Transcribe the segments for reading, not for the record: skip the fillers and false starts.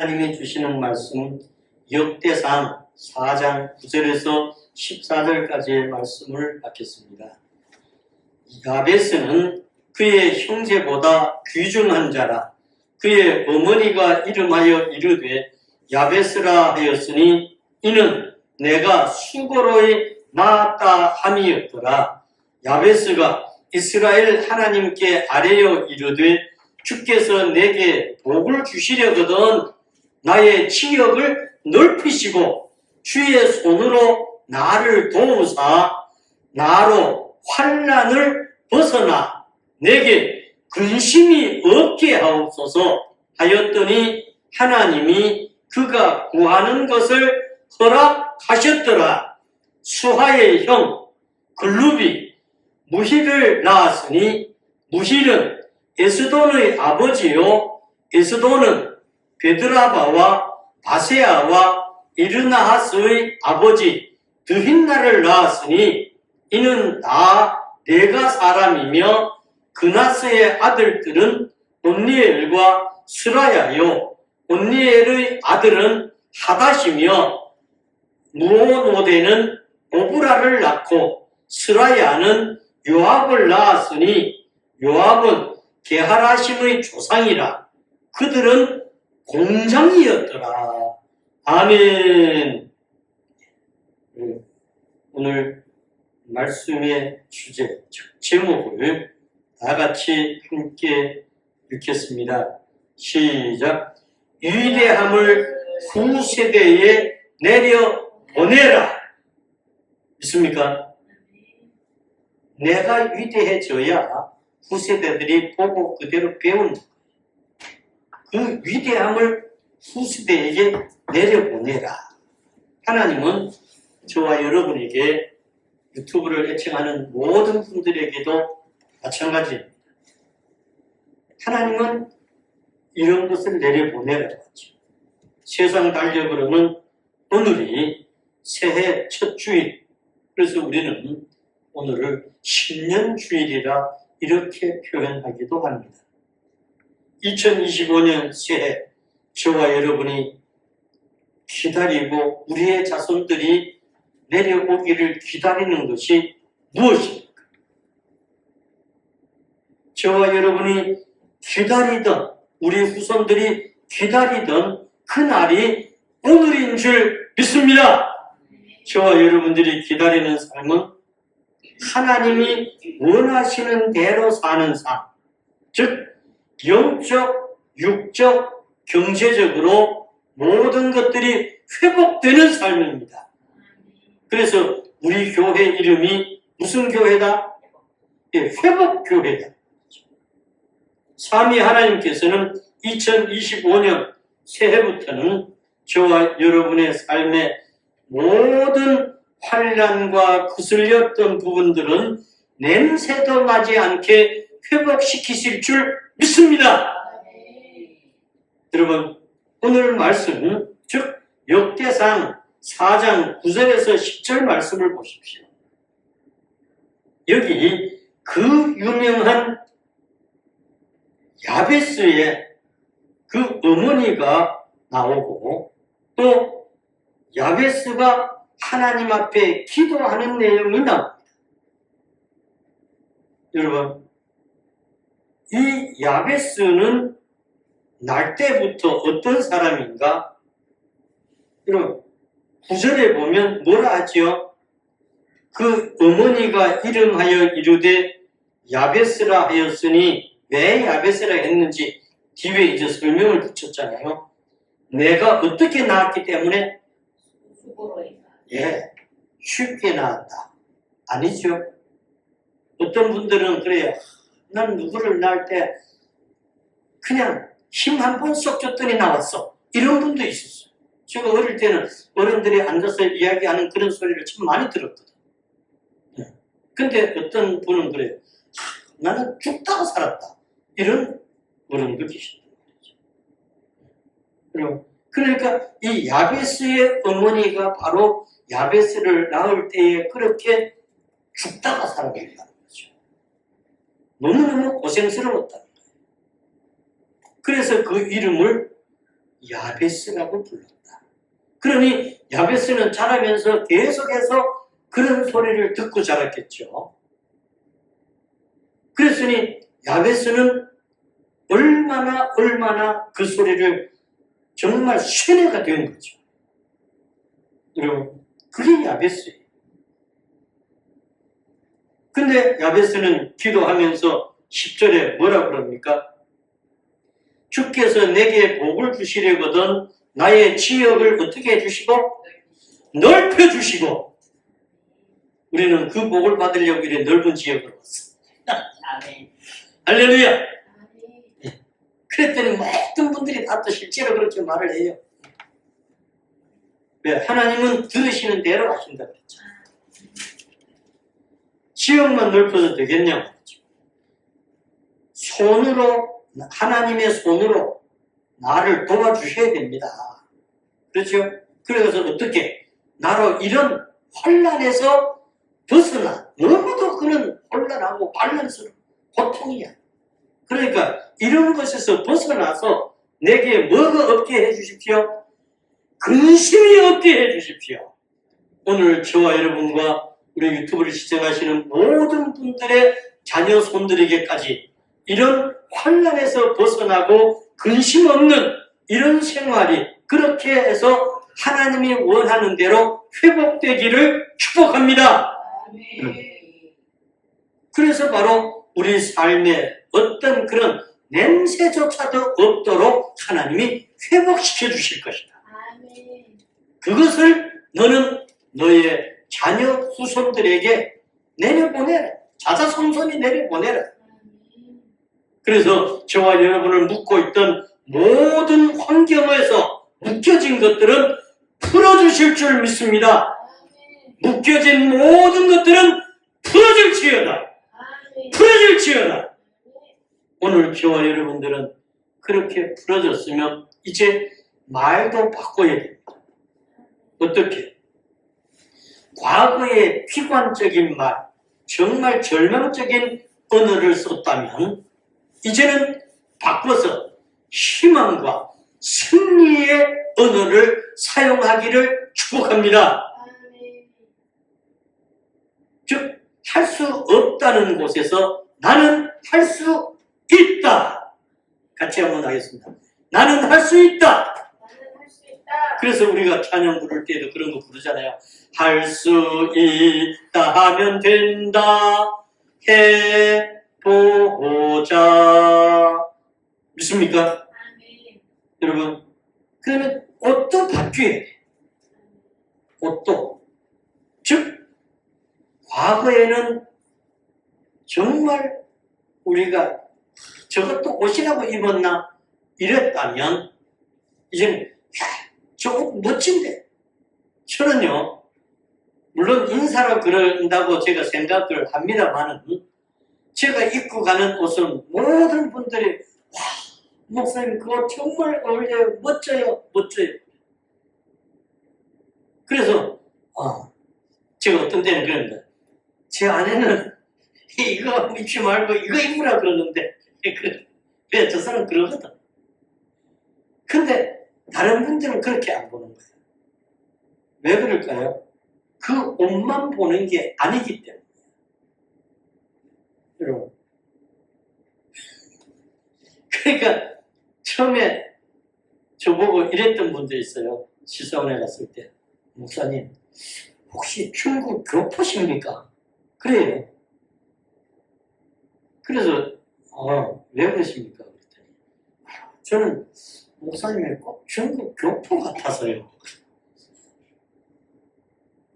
하나님이 주시는 말씀 역대상 4장 9절에서 14절까지의 말씀을 받겠습니다. 야베스는 그의 형제보다 귀중한 자라. 그의 어머니가 이름하여 이르되 야베스라 하였으니 이는 내가 수고로이 낳았다 함이었더라. 야베스가 이스라엘 하나님께 아뢰어 이르되 주께서 내게 복을 주시려거든 나의 지역을 넓히시고 주의 손으로 나를 도우사 나로 환난을 벗어나 내게 근심이 없게 하옵소서 하였더니 하나님이 그가 구하는 것을 허락하셨더라. 수하의 형 글룹이 무힐을 낳았으니 무힐은 에스돈의 아버지요 에스돈은 베드라바와 바세아와 이르나하스의 아버지 드힌나를 낳았으니 이는 다 레가 사람이며 그나스의 아들들은 온니엘과 스라야요 온니엘의 아들은 하닷이며 무오노데는 오브라를 낳고 스라야는 요압을 낳았으니 요압은 게하라심의 조상이라. 그들은 공장이었더라. 아멘. 오늘 말씀의 주제, 제목을 다 같이 함께 읽겠습니다. 시작. 위대함을 후세대에 내려보내라. 믿습니까? 내가 위대해져야 후세대들이 보고 그대로 배우는 거예요. 그 위대함을 후세대에게 내려보내라. 하나님은 저와 여러분에게 유튜브를 애청하는 모든 분들에게도 마찬가지입니다. 하나님은 이런 것을 내려보내라고 하죠. 세상 달력으로는 오늘이 새해 첫 주일, 그래서 우리는 오늘을 신년주일이라 이렇게 표현하기도 합니다. 2025년 새해 저와 여러분이 기다리고 우리의 자손들이 내려오기를 기다리는 것이 무엇입니까? 저와 여러분이 기다리던 우리 후손들이 기다리던 그날이 오늘인 줄 믿습니다. 저와 여러분들이 기다리는 삶은 하나님이 원하시는 대로 사는 삶, 즉 영적, 육적, 경제적으로 모든 것들이 회복되는 삶입니다. 그래서 우리 교회 이름이 무슨 교회다? 예, 회복교회다. 삼위 하나님께서는 2025년 새해부터는 저와 여러분의 삶의 모든 환난과 거슬렸던 부분들은 냄새도 나지 않게 회복시키실 줄 믿습니다. 여러분, 오늘 말씀은 즉 역대상 4장 9절에서 10절 말씀을 보십시오. 여기 그 유명한 야베스의 그 어머니가 나오고 또 야베스가 하나님 앞에 기도하는 내용이 나옵니다. 여러분, 이 야베스는 날 때부터 어떤 사람인가? 여러분, 9절에 보면 뭐라 하지요? 그 어머니가 이름하여 이르되 야베스라 하였으니 왜 야베스라 했는지 뒤에 이제 설명을 붙였잖아요. 내가 어떻게 낳았기 때문에? 예, 쉽게 낳았다. 아니죠. 어떤 분들은 그래요. 난 누구를 낳을 때 그냥 힘 한 번 쏙 줬더니 나왔어. 이런 분도 있었어요. 제가 어릴 때는 어른들이 앉아서 이야기하는 그런 소리를 참 많이 들었거든. 근데 어떤 분은 그래요. 나는 죽다가 살았다. 이런 어른도 계시단 말이죠. 그러니까 이 야베스의 어머니가 바로 야베스를 낳을 때에 그렇게 죽다가 살아간다는 거죠. 너무너무 고생스러웠다는 거예요. 그래서 그 이름을 야베스라고 불렀다. 그러니 야베스는 자라면서 계속해서 그런 소리를 듣고 자랐겠죠. 그랬으니 야베스는 얼마나 그 소리를 정말 쇠뇌가 된 거죠. 여러분, 그게 야베스예요. 근데 야베스는 기도하면서 10절에 뭐라 그럽니까? 주께서 내게 복을 주시려거든 나의 지역을 어떻게 해주시고? 넓혀주시고. 우리는 그 복을 받으려고 이래 넓은 지역으로 왔어. 아멘. 할렐루야. 그랬더니 모든 분들이 다 또 실제로 그렇게 말을 해요. 왜? 하나님은 들으시는 대로 하신다 그랬죠. 지역만 넓혀도 되겠냐고. 손으로, 하나님의 손으로 나를 도와주셔야 됩니다. 그렇죠? 그래서 어떻게? 나로 이런 혼란에서 벗어나. 너무도 그런 혼란하고 관련스러운 고통이야. 그러니까 이런 것에서 벗어나서 내게 뭐가 없게 해주십시오? 근심이 없게 해주십시오. 오늘 저와 여러분과 우리 유튜브를 시청하시는 모든 분들의 자녀 손들에게까지 이런 환난에서 벗어나고 근심 없는 이런 생활이 그렇게 해서 하나님이 원하는 대로 회복되기를 축복합니다. 그래서 바로 우리 삶에 어떤 그런 냄새조차도 없도록 하나님이 회복시켜 주실 것이다. 그것을 너는 너의 자녀 후손들에게 내려보내라. 자자손손이 내려보내라. 그래서 저와 여러분을 묶고 있던 모든 환경에서 묶여진 것들은 풀어주실 줄 믿습니다. 묶여진 모든 것들은 풀어질지어다. 풀어질지어다. 오늘 저와 여러분들은 그렇게 풀어졌으면 이제 말도 바꿔야 됩니다. 어떻게? 과거의 비관적인 말, 정말 절망적인 언어를 썼다면 이제는 바꿔서 희망과 승리의 언어를 사용하기를 축복합니다. 즉, 할 수 없다는 곳에서 나는 할 수 있다. 같이 한번 하겠습니다. 나는 할 수 있다. 그래서 우리가 찬양 부를 때도 그런 거 부르잖아요. 할 수 있다 하면 된다. 해보자. 믿습니까? 여러분, 그러면 옷도 바뀌어야 돼. 옷도. 즉, 과거에는 정말 우리가 저것도 옷이라고 입었나 이랬다면 이제는 저 옷 멋진데. 저는요, 물론 인사로 그런다고 제가 생각을 합니다만은 제가 입고 가는 옷은 모든 분들이 와, 목사님 그거 정말 어울려요. 멋져요. 멋져요. 그래서 제가 어떤 때는 그럽니다. 제 아내는 이거 입지 말고 이거 입으라 그러는데 그래 저 사람 그러거든. 근데 다른 분들은 그렇게 안 보는 거예요. 왜 그럴까요? 그 옷만 보는 게 아니기 때문에. 여러분. 그러니까 처음에 저보고 이랬던 분도 있어요. 시사원에 갔을 때. 목사님, 혹시 중국 교포십니까? 그래요. 그래서 왜 그러십니까? 그랬더니 저는 목사님이 꼭 중국 교포 같아서요.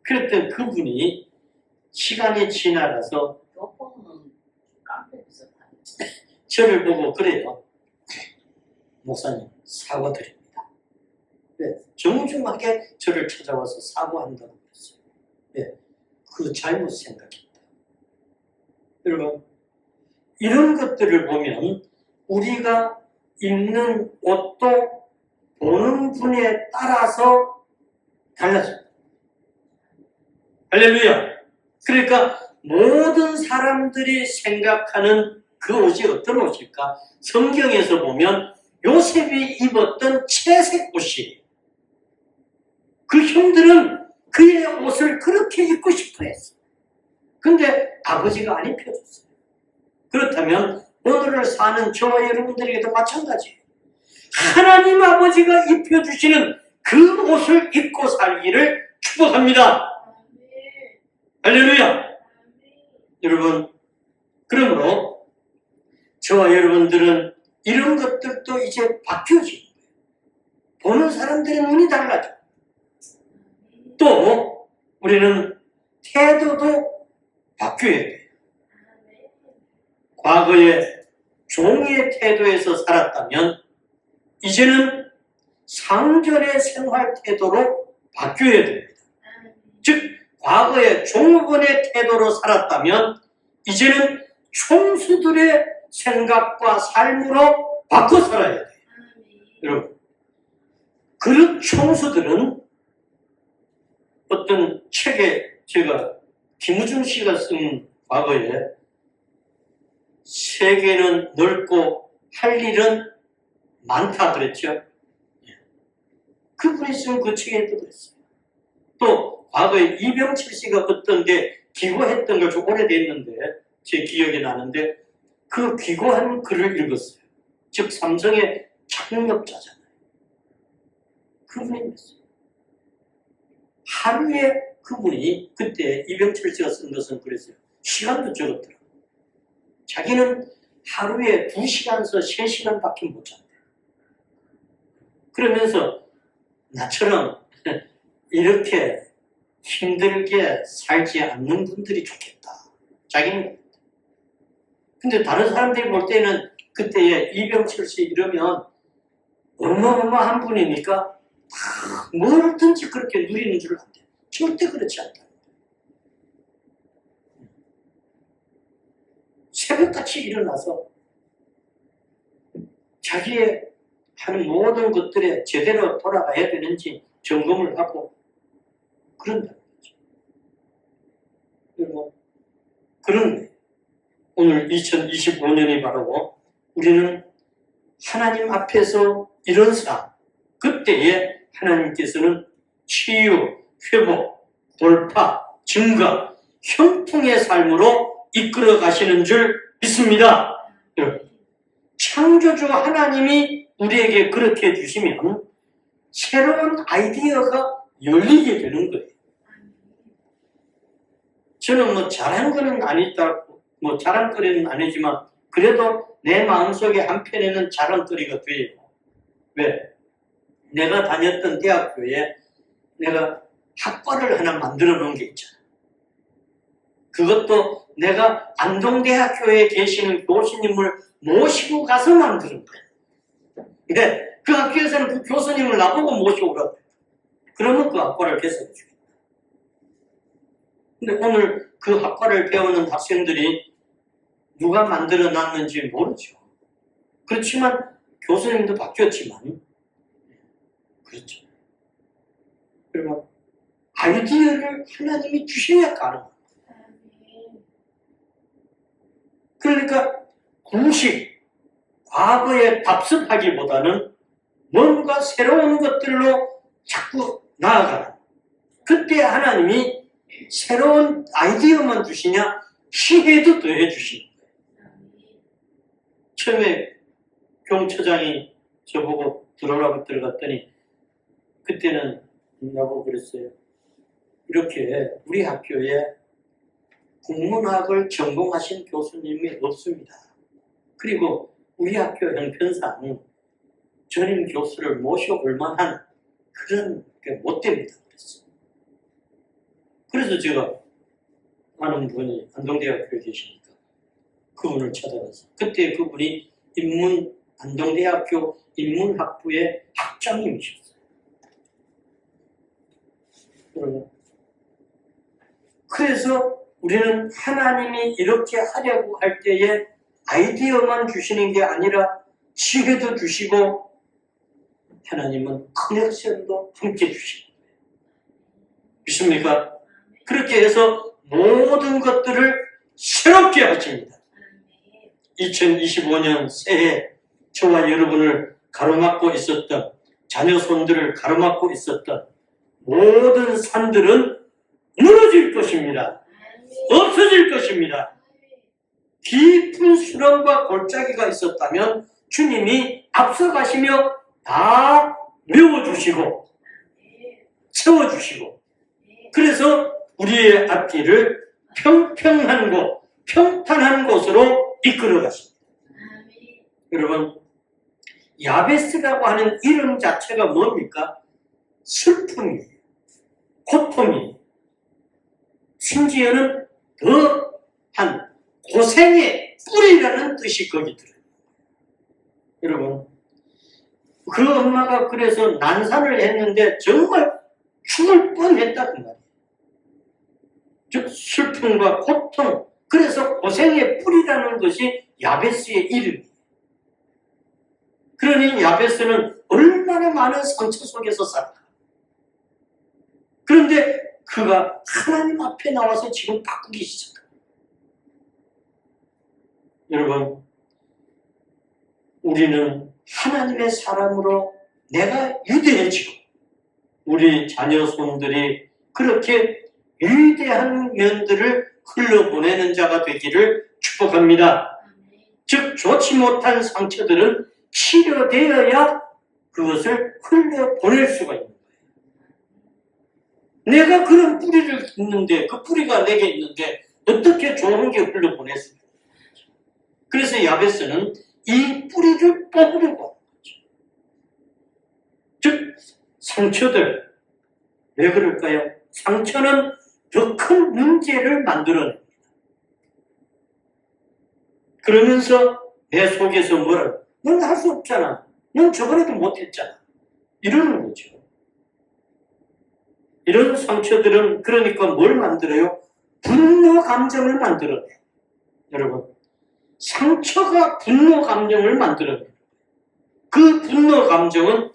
그랬더니 그분이 시간이 지나가서 교포는 깡패 비슷하네. 저를 보고 그래요. 목사님 사과드립니다. 네, 정중하게 저를 찾아와서 사과한다고 그랬어요. 네, 그 잘못 생각했다. 여러분, 이런 것들을 보면 우리가 입는 옷도 보는 분에 따라서 달라집니다. 할렐루야! 그러니까 모든 사람들이 생각하는 그 옷이 어떤 옷일까? 성경에서 보면 요셉이 입었던 채색 옷이 그 형들은 그의 옷을 그렇게 입고 싶어 했어. 근데 아버지가 안 입혀줬어요. 그렇다면 오늘을 사는 저와 여러분들에게도 마찬가지예요. 하나님 아버지가 입혀주시는 그 옷을 입고 살기를 축복합니다. 할렐루야. 여러분, 그러므로 저와 여러분들은 이런 것들도 이제 바뀌어지는 거예요. 보는 사람들의 눈이 달라져. 또 우리는 태도도 바뀌어야 돼요. 과거에 종의 태도에서 살았다면 이제는 상전의 생활 태도로 바뀌어야 됩니다. 즉 과거에 종업원의 태도로 살았다면 이제는 총수들의 생각과 삶으로 바꿔 살아야 돼요. 여러분, 그릇 총수들은 어떤 책에 제가 김우중 씨가 쓴 과거에 세계는 넓고 할 일은 많다 그랬죠. 그분이 쓴 그 책에도 그랬어요. 또 과거에 이병철 씨가 어떤 게 기고했던 걸 좀 오래됐는데 제 기억이 나는데 그 기고한 글을 읽었어요. 즉 삼성의 창업자잖아요. 그분이 그랬어요. 하루에 그분이 그때 이병철 씨가 쓴 것은 그랬어요. 시간도 적었더라고요. 자기는 하루에 2시간에서 3시간밖에 못 잔대요. 그러면서 나처럼 이렇게 힘들게 살지 않는 분들이 좋겠다. 자기는. 근데 다른 사람들이 볼 때는 그때에 이병철 씨 이러면 어마어마한 분이니까 뭐든지 그렇게 누리는 줄 안돼. 절대 그렇지 않다. 새벽같이 일어나서 자기의 하는 모든 것들에 제대로 돌아가야 되는지 점검을 하고 그런다는 거죠. 그리고 그런 거예요. 오늘 2025년이 바로 우리는 하나님 앞에서 이런 삶, 그때에 하나님께서는 치유, 회복, 돌파, 증거, 형통의 삶으로 이끌어 가시는 줄 믿습니다. 창조주 하나님이 우리에게 그렇게 해주시면 새로운 아이디어가 열리게 되는 거예요. 저는 뭐 잘한 거는 아니다고, 뭐 자랑거리는 아니지만 그래도 내 마음속에 한편에는 자랑거리가 돼요. 왜? 내가 다녔던 대학교에 내가 학과를 하나 만들어 놓은 게 있잖아. 그것도 내가 안동대학교에 계시는 교수님을 모시고 가서 만드는 거야. 근데 그 학교에서는 그 교수님을 나보고 모시고 오라고 그래. 그러면 그 학과를 개설해 주겠다. 근데 오늘 그 학과를 배우는 학생들이 누가 만들어 놨는지 모르죠. 그렇지만 교수님도 바뀌었지만 그렇죠. 그러면 아이디어를 하나님이 주셔야 가능합니다. 그러니까 구식, 과거에 답습하기보다는 뭔가 새로운 것들로 자꾸 나아가라. 그때 하나님이 새로운 아이디어만 주시냐, 시혜도 더해 주시는 거예요. 처음에 교무처장이 저보고 들어오라고 들어갔더니 그때는 나보고 그랬어요. 이렇게 우리 학교에 국문학을 전공하신 교수님이 없습니다. 그리고 우리 학교 형편상 전임 교수를 모셔볼 만한 그런 게 못 됩니다. 그래서 제가 아는 분이 안동대학교에 계시니까 그분을 찾아가서 그때 그분이 안동대학교 인문학부의 학장님이셨어요. 그래서 우리는 하나님이 이렇게 하려고 할 때에 아이디어만 주시는 게 아니라 지혜도 주시고 하나님은 커넥션도 함께 주시는 거예요. 믿습니까? 그렇게 해서 모든 것들을 새롭게 하십니다. 2025년 새해 저와 여러분을 가로막고 있었던, 자녀 손들을 가로막고 있었던 모든 산들은 무너질 것입니다. 없어질 것입니다. 깊은 수렁과 골짜기가 있었다면 주님이 앞서가시며 다 메워주시고 채워주시고, 그래서 우리의 앞길을 평평한 곳, 평탄한 곳으로 이끌어 가십니다. 여러분, 야베스라고 하는 이름 자체가 뭡니까? 슬픔이에요. 고통이에요. 심지어는 더한 고생의 뿌리라는 뜻이 거기 들어요. 여러분, 그 엄마가 그래서 난산을 했는데 정말 죽을 뻔했다 그 말이에요. 즉 슬픔과 고통, 그래서 고생의 뿌리라는 것이 야베스의 이름이에요. 그러니 야베스는 얼마나 많은 상처 속에서 살까. 그런데 그가 하나님 앞에 나와서 지금 바꾸기 시작합니다. 여러분, 우리는 하나님의 사람으로 내가 유대해지고 우리 자녀 손들이 그렇게 위대한 면들을 흘러보내는 자가 되기를 축복합니다. 즉 좋지 못한 상처들은 치료되어야 그것을 흘려보낼 수가 있는 거예요. 내가 그런 뿌리를 있는데, 그 뿌리가 내게 있는데 어떻게 좋은 게 흘러보낼 수 있어요? 그래서 야베스는 이 뿌리를 뽑으려고 하는 거죠. 즉 상처들, 왜 그럴까요? 상처는 더 큰 문제를 만들어냅니다. 그러면서 내 속에서 뭐라고? 넌 할 수 없잖아. 넌 저번에도 못했잖아. 이러는 거죠. 이런 상처들은 그러니까 뭘 만들어요? 분노 감정을 만들어내요. 여러분, 상처가 분노 감정을 만들어내요. 그 분노 감정은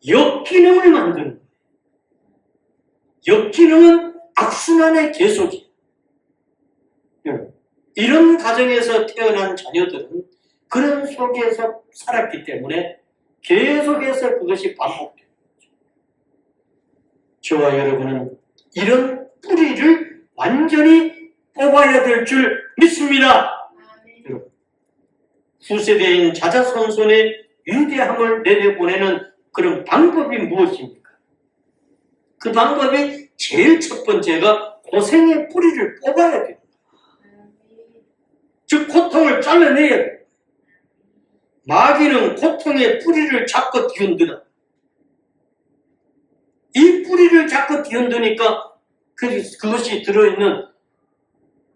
역기능을 만드는 거예요. 역기능은 악순환의 계속이에요. 이런 가정에서 태어난 자녀들은 그런 속에서 살았기 때문에 계속해서 그것이 반복돼요. 저와 여러분은 이런 뿌리를 완전히 뽑아야 될 줄 믿습니다. 여러분, 후세대인 자자손손의 위대함을 내려보내는 그런 방법이 무엇입니까? 그 방법이 제일 첫 번째가 고생의 뿌리를 뽑아야 돼요. 즉 고통을 잘라내야 돼요. 마귀는 고통의 뿌리를 자꾸 뒤흔들어. 이 뿌리를 자꾸 뒤흔드니까 그것이 들어있는,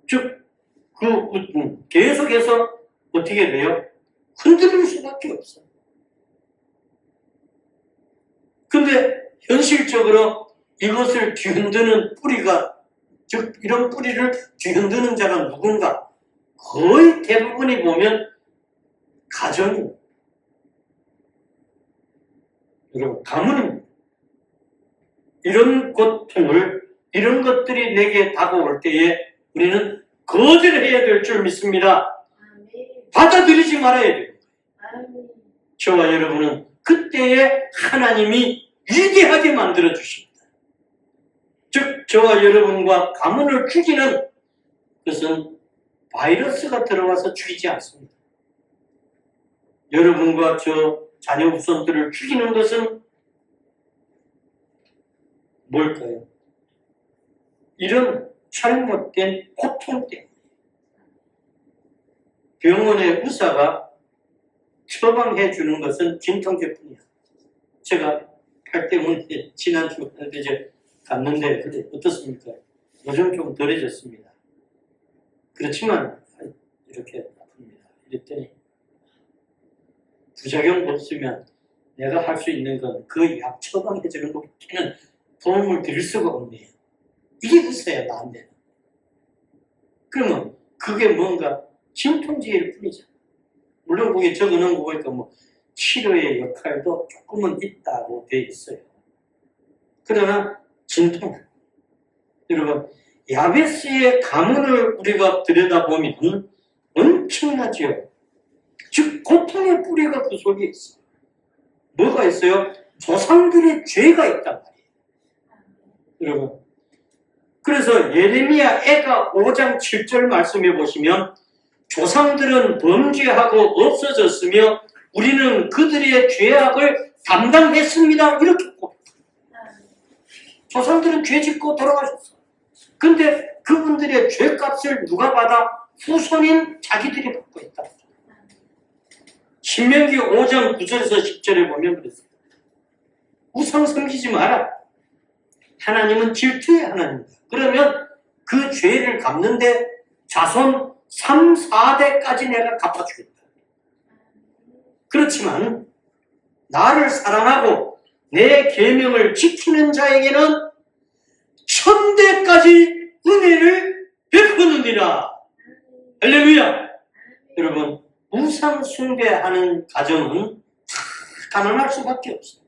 즉 계속해서 어떻게 돼요? 흔들릴 수밖에 없어요. 근데 현실적으로 이것을 뒤흔드는 뿌리가, 즉 이런 뿌리를 뒤흔드는 자가 누군가? 거의 대부분이 보면 가정입니다. 여러분, 가문입니다. 이런 고통을, 이런 것들이 내게 다가올 때에 우리는 거절해야 될 줄 믿습니다. 받아들이지 말아야 돼요. 저와 여러분은 그때에 하나님이 위대하게 만들어 주십니다. 즉 저와 여러분과 가문을 죽이는 것은 바이러스가 들어와서 죽이지 않습니다. 여러분과 저 자녀 후손들을 죽이는 것은 뭘까요? 이런 잘못된 고통 때문에. 병원의 의사가 처방해 주는 것은 진통제뿐이야. 제가 팔 때문에 지난주 이제 갔는데 그때 어떻습니까? 요즘 좀 덜해졌습니다. 그렇지만 이렇게 아픕니다. 이랬더니 부작용 없으면 내가 할 수 있는 건 그 약 처방해 주는 것밖에는 도움을 드릴 수가 없네요. 이게 의사야, 나한테는. 그러면 그게 뭔가 진통제일 뿐이죠. 물론 거기에 적어놓은 거 보니까 뭐 치료의 역할도 조금은 있다고 돼 있어요. 그러나 진통. 여러분, 야베스의 가문을 우리가 들여다보면 엄청나죠. 즉 고통의 뿌리가 그 속에 있어요. 뭐가 있어요? 조상들의 죄가 있단 말이에요. 여러분. 그래서 예레미야 애가 5장 7절 말씀해 보시면 조상들은 범죄하고 없어졌으며 우리는 그들의 죄악을 담당했습니다. 이렇게 꼭. 조상들은 죄 짓고 돌아가셨어. 근데 그분들의 죄값을 누가 받아? 후손인 자기들이 받고 있다. 신명기 5장 9절에서 10절에 보면 그랬어요. 우상 섬기지 마라. 하나님은 질투의 하나님이다. 그러면 그 죄를 갚는데 자손 3, 4대까지 내가 갚아주겠다. 그렇지만 나를 사랑하고 내 계명을 지키는 자에게는 1000대까지 은혜를 베푸느니라. 할렐루야. 여러분, 우상 숭배하는 가정은 가난할 수밖에 없어요.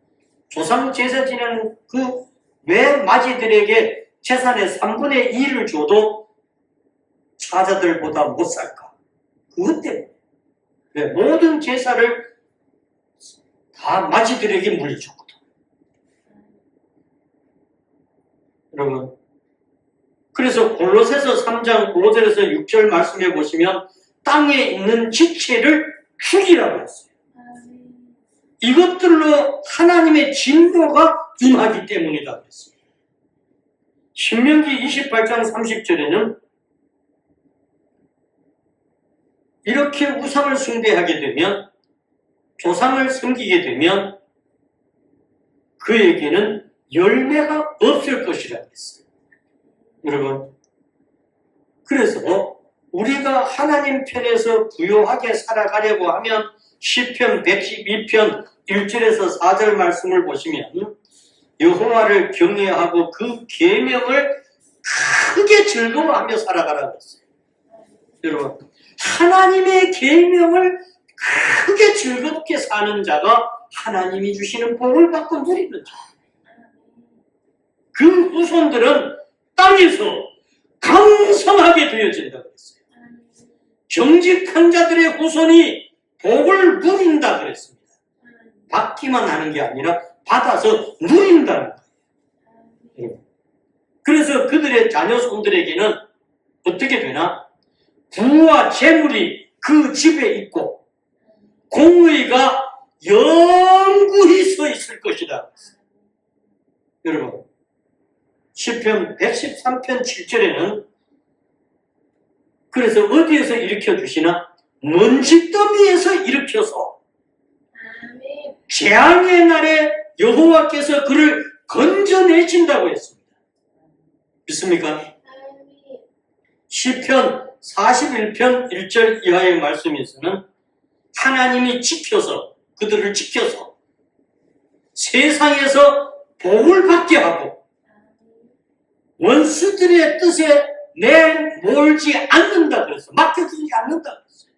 조상 제사 지내는 그 외마지들에게 재산의 3분의 2를 줘도 사자들보다 못 살까? 그것 때문에. 왜? 모든 제사를 다 마지들에게 물려줬거든. 여러분, 그래서 골로새서 3장 5절에서 6절 말씀해 보시면 땅에 있는 지체를 죽이라고 했어요. 이것들로 하나님의 진노가 임하기 때문이다 그랬습니다. 신명기 28장 30절에는 이렇게 우상을 숭배하게 되면, 조상을 섬기게 되면 그에게는 열매가 없을 것이라고 했어요. 여러분, 그래서 우리가 하나님 편에서 부요하게 살아가려고 하면 시편 112편 1절에서 4절 말씀을 보시면 여호와를 경외하고 그 계명을 크게 즐거워하며 살아가라고 했어요. 여러분, 하나님의 계명을 크게 즐겁게 사는 자가 하나님이 주시는 복을 받고 누리는 자. 그 후손들은 땅에서 강성하게 되어진다고 했어요. 정직한 자들의 후손이 복을 누린다 그랬습니다. 받기만 하는 게 아니라 받아서 누린다는 거예요. 그래서 그들의 자녀손들에게는 어떻게 되나? 부와 재물이 그 집에 있고 공의가 영구히 서 있을 것이다. 여러분, 시편 113편 7절에는 그래서 어디에서 일으켜주시나? 먼지더미에서 일으켜서 재앙의 날에 여호와께서 그를 건져내신다고 했습니다. 믿습니까? 시편 41편 1절 이하의 말씀에서는 하나님이 지켜서, 그들을 지켜서 세상에서 복을 받게 하고 원수들의 뜻에 내몰지 않는다 그랬어. 맡겨주지 않는다 그랬어요.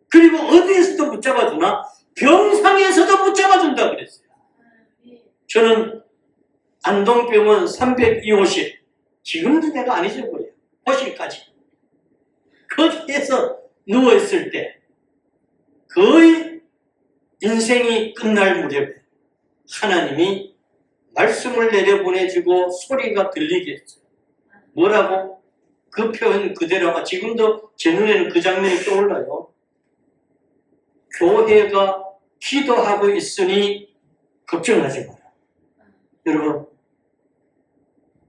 그리고 어디에서도 붙잡아주나? 병상에서도 붙잡아준다 그랬어요. 저는 안동병원 302호실, 지금도 내가 안 잊어버려요. 호실까지. 거기에서 누워있을 때 거의 인생이 끝날 무렵에 하나님이 말씀을 내려보내주고 소리가 들리게 했어요. 뭐라고? 그 표현 그대로, 지금도 제 눈에는 그 장면이 떠올라요. 교회가 기도하고 있으니 걱정하지 마라. 여러분,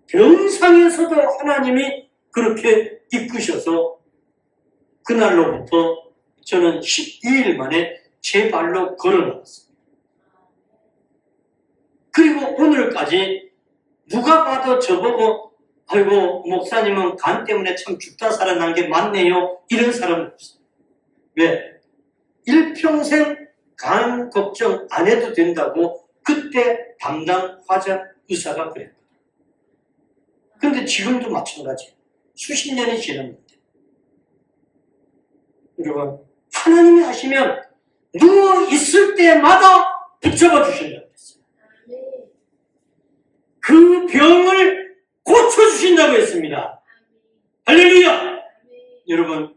병상에서도 하나님이 그렇게 이끄셔서 그날로부터 저는 12일 만에 제 발로 걸어 나왔습니다. 그리고 오늘까지 누가 봐도 저보고 아이고 목사님은 간 때문에 참 죽다 살아난 게 맞네요, 이런 사람은 없어요. 왜? 일평생 간 걱정 안 해도 된다고 그때 담당 화장 의사가 그랬거든. 근데 지금도 마찬가지예요. 수십 년이 지났는데. 여러분, 하나님이 하시면 누워 있을 때마다 붙잡아 주신다고 했어요. 그 병을 고쳐주신다고 했습니다. 할렐루야! 여러분,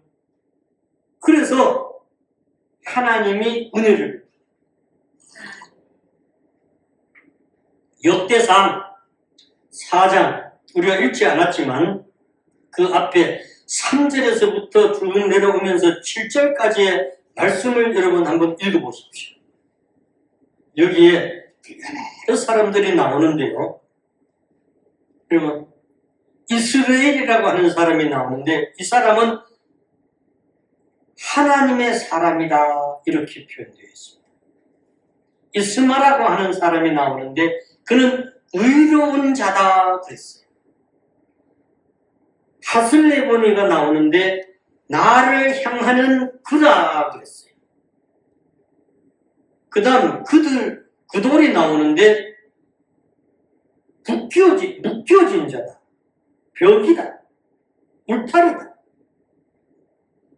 그래서 하나님이 은혜를, 역대상 4장 우리가 읽지 않았지만 그 앞에 3절에서부터 쭉 내려오면서 7절까지의 말씀을 여러분 한번 읽어보십시오. 여기에 여러 사람들이 나오는데요. 그러면 이스라엘이라고 하는 사람이 나오는데 이 사람은 하나님의 사람이다 이렇게 표현되어 있습니다. 이스마라고 하는 사람이 나오는데 그는 의로운 자다 그랬어요. 하슬레보니가 나오는데 나를 향하는 그라 그랬어요. 그 다음 그돌이 나오는데 묶여진 자다. 벽이다. 울타리다.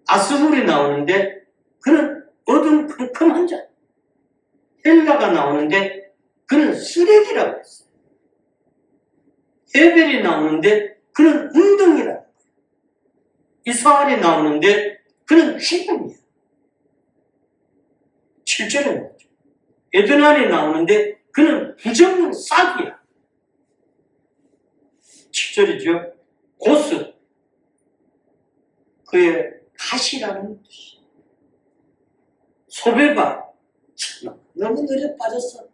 아스불이 나오는데 그는 어둠컴컴한 자. 헬라가 나오는데 그는 쓰레기라고 했어요. 에벨이 나오는데 그는 웅덩이라는 거예요. 이스라엘이 나오는데 그는 죽음이야. 7절에 나오죠. 에드난이 나오는데 그는 부정은 싹이야. 7절이죠. 고스 그의 가시라는 뜻이. 소베바 너무 느려 빠졌어.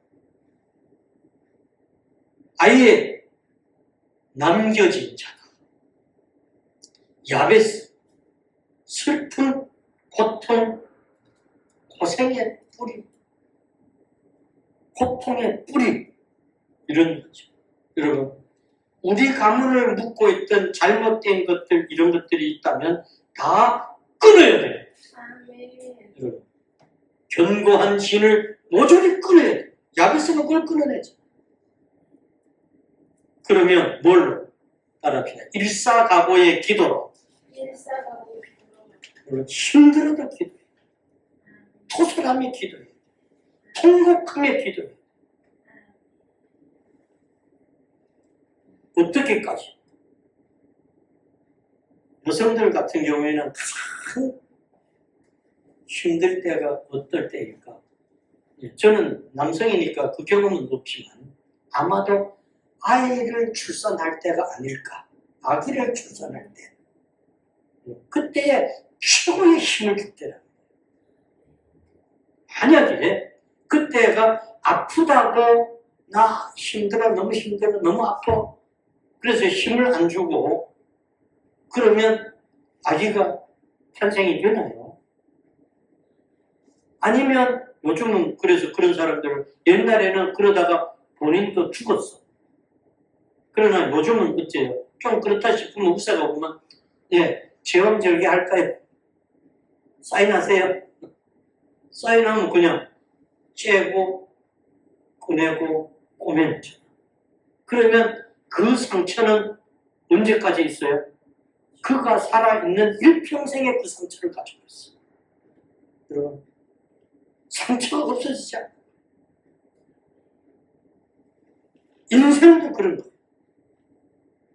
아예 남겨진 자다. 야베스 슬픔, 고통, 고생의 뿌리, 고통의 뿌리 이런 거죠. 여러분 우리 가문을 묶고 있던 잘못된 것들 이런 것들이 있다면 다 끊어야 돼요. 여러분 견고한 진을 모조리 끊어야 돼요. 야베스가 그걸 끊어내죠. 그러면 뭘로? 따라합시다. 일사각오의 기도로. 힘들어도 기도해. 토설함의 기도해. 통곡함의 기도해. 어떻게까지? 여성들 같은 경우에는 가장 힘들 때가 어떨 때일까? 저는 남성이니까 그 경험은 없지만 아마도 아이를 출산할 때가 아닐까. 아기를 출산할 때. 그때에 최고의 힘을 줄 때라. 만약에 그때가 아프다고 나 힘들어, 너무 힘들어, 너무 아파. 그래서 힘을 안 주고 그러면 아기가 탄생이 되나요? 아니면 요즘은 그래서 그런 사람들 옛날에는 그러다가 본인도 죽었어. 그러나 요즘은 어째요? 좀 그렇다 싶으면 의사가 보면 예, 제왕절개 할까요? 사인하세요. 사인하면 그냥 째고 꺼내고 꼬매놓잖아. 그러면 그 상처는 언제까지 있어요? 그가 살아있는 일평생의 그 상처를 가지고 있어. 여러분 상처가 없어지지 않아. 인생도 그런 거예요.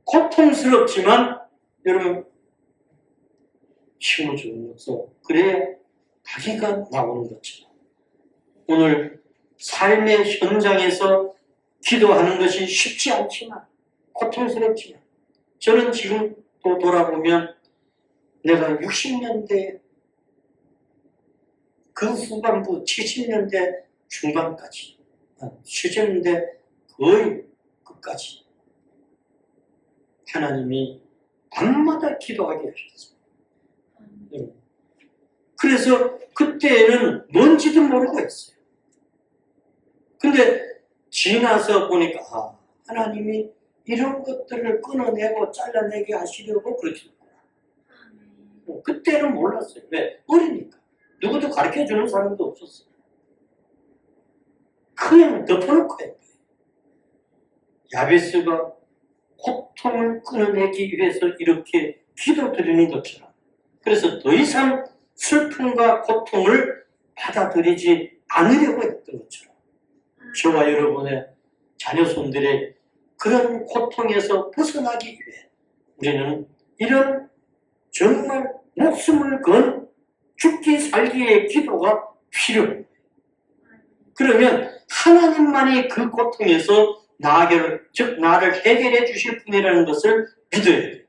고통스럽지만 여러분 힘을 주는 것서 그래야 자기가 나오는 것처럼 오늘 삶의 현장에서 기도하는 것이 쉽지 않지만 고통스럽지만 저는 지금 또 돌아보면 내가 60년대 그 후반부 70년대 중반까지 70년대 거의 끝까지 하나님이 밤마다 기도하게 하셨어요. 그래서 그때는 뭔지도 모르고 했어요. 근데 지나서 보니까 하나님이 이런 것들을 끊어내고 잘라내게 하시려고 그러시는구나. 그때는 몰랐어요. 왜? 어리니까. 누구도 가르쳐주는 사람도 없었어요. 그냥 덮어놓고 했어요. 야베스가 고통을 끊어내기 위해서 이렇게 기도드리는 것처럼 그래서 더 이상 슬픔과 고통을 받아들이지 않으려고 했던 것처럼 저와 여러분의 자녀손들의 그런 고통에서 벗어나기 위해 우리는 이런 정말 목숨을 건 죽기 살기의 기도가 필요해요. 그러면 하나님만이 그 고통에서 즉 나를 해결해 주실 분이라는 것을 믿어야 돼요.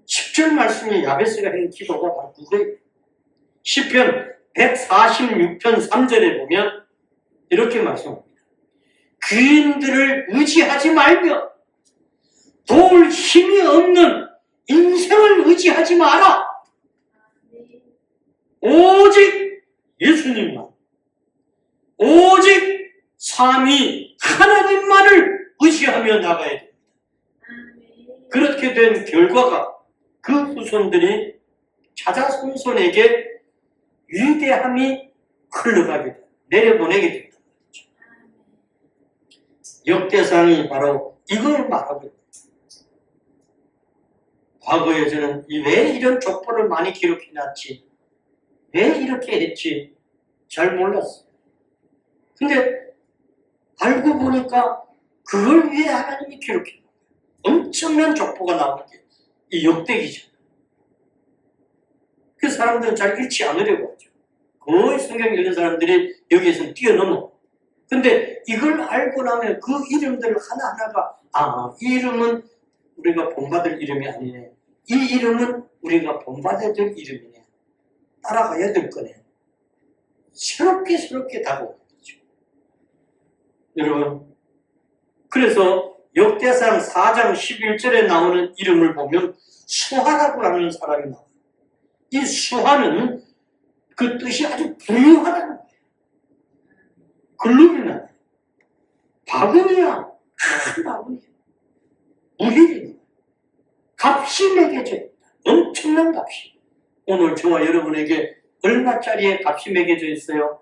10절 말씀에 야베스가 한 기도가 바로 그거예요. 시편 146편 3절에 보면 이렇게 말씀합니다. 귀인들을 의지하지 말며 도울 힘이 없는 인생을 의지하지 마라. 오직 예수님만, 오직 삼위 하나님만을 의지하며 나가야 됩니다. 그렇게 된 결과가 그 후손들이 자자손손에게 위대함이 흘러가게 돼, 내려보내게 된다. 역대상이 바로 이걸 말하고 있다. 과거에 저는 왜 이런 족보를 많이 기록해놨지? 왜 이렇게 했지? 잘 몰랐어요. 근데 알고 보니까 그걸 위해 하나님이 기록해. 엄청난 족보가 나오는 게 이 역대기죠. 그 사람들은 잘 잃지 않으려고 하죠. 거의 성경 읽는 사람들이 여기에서 뛰어넘어. 근데 이걸 알고 나면 그 이름들 하나하나가 이 이름은 우리가 본받을 이름이 아니네. 이 이름은 우리가 본받아야 될 이름이네. 따라가야 될 거네. 새롭게 다가오는 거죠. 여러분, 그래서 역대상 4장 11절에 나오는 이름을 보면 수하라고 하는 사람이 나와요. 이 수하는 그 뜻이 아주 부유하다는 거예요. 글루비나 바구니야. 큰 바구니야. 무힐이 값이 매겨져 있다. 엄청난 값이. 오늘 저와 여러분에게 얼마짜리의 값이 매겨져 있어요?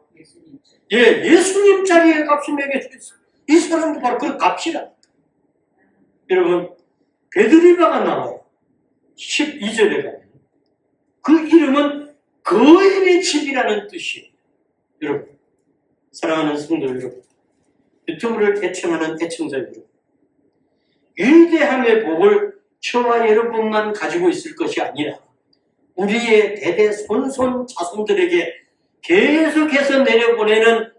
예수님짜리의 값이 매겨져 있어요. 이 사람도 바로 그 값이라. 여러분, 베드리바가 나와요. 12절에 가면. 그 이름은 거인의 집이라는 뜻이에요. 여러분, 사랑하는 성도 여러분, 유튜브를 애청하는 애청자 여러분, 위대함의 복을 저와 여러분만 가지고 있을 것이 아니라 우리의 대대손손 자손들에게 계속해서 내려보내는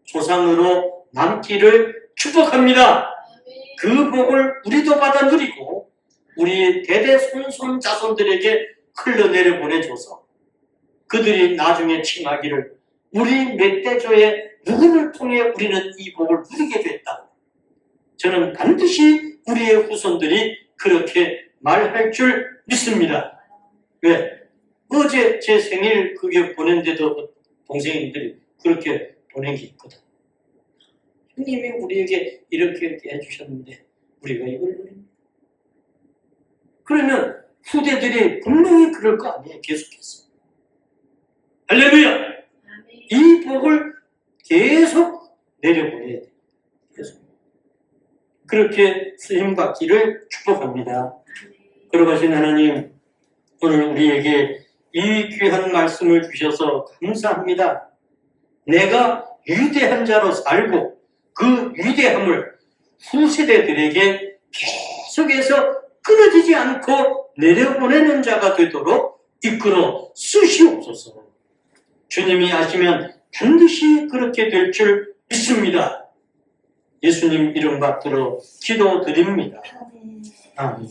조상으로 남기를 축복합니다. 그 복을 우리도 받아 누리고 우리 대대손손 자손들에게 흘러내려 보내줘서 그들이 나중에 칭하기를 우리 멧돼조의 누구를 통해 우리는 이 복을 누리게 됐다. 저는 반드시 우리의 후손들이 그렇게 말할 줄 믿습니다. 왜? 어제 제 생일 그게 보낸데도 동생님들이 그렇게 보낸 게 있거든. 형님이 우리에게 이렇게 해주셨는데 우리가 이걸 누립니다. 그러면 후대들이 분명히 그럴 거 아니에요. 계속해서. 할렐루야! 이 복을 계속 내려보내야 돼요. 계속. 그렇게 쓰임받기를 축복합니다. 걸어가신 하나님, 오늘 우리에게 이 귀한 말씀을 주셔서 감사합니다. 내가 위대한 자로 살고 그 위대함을 후세대들에게 계속해서 끊어지지 않고 내려보내는 자가 되도록 이끌어 쓰시옵소서. 주님이 하시면 반드시 그렇게 될 줄 믿습니다. 예수님 이름 받들어 기도드립니다. 아멘.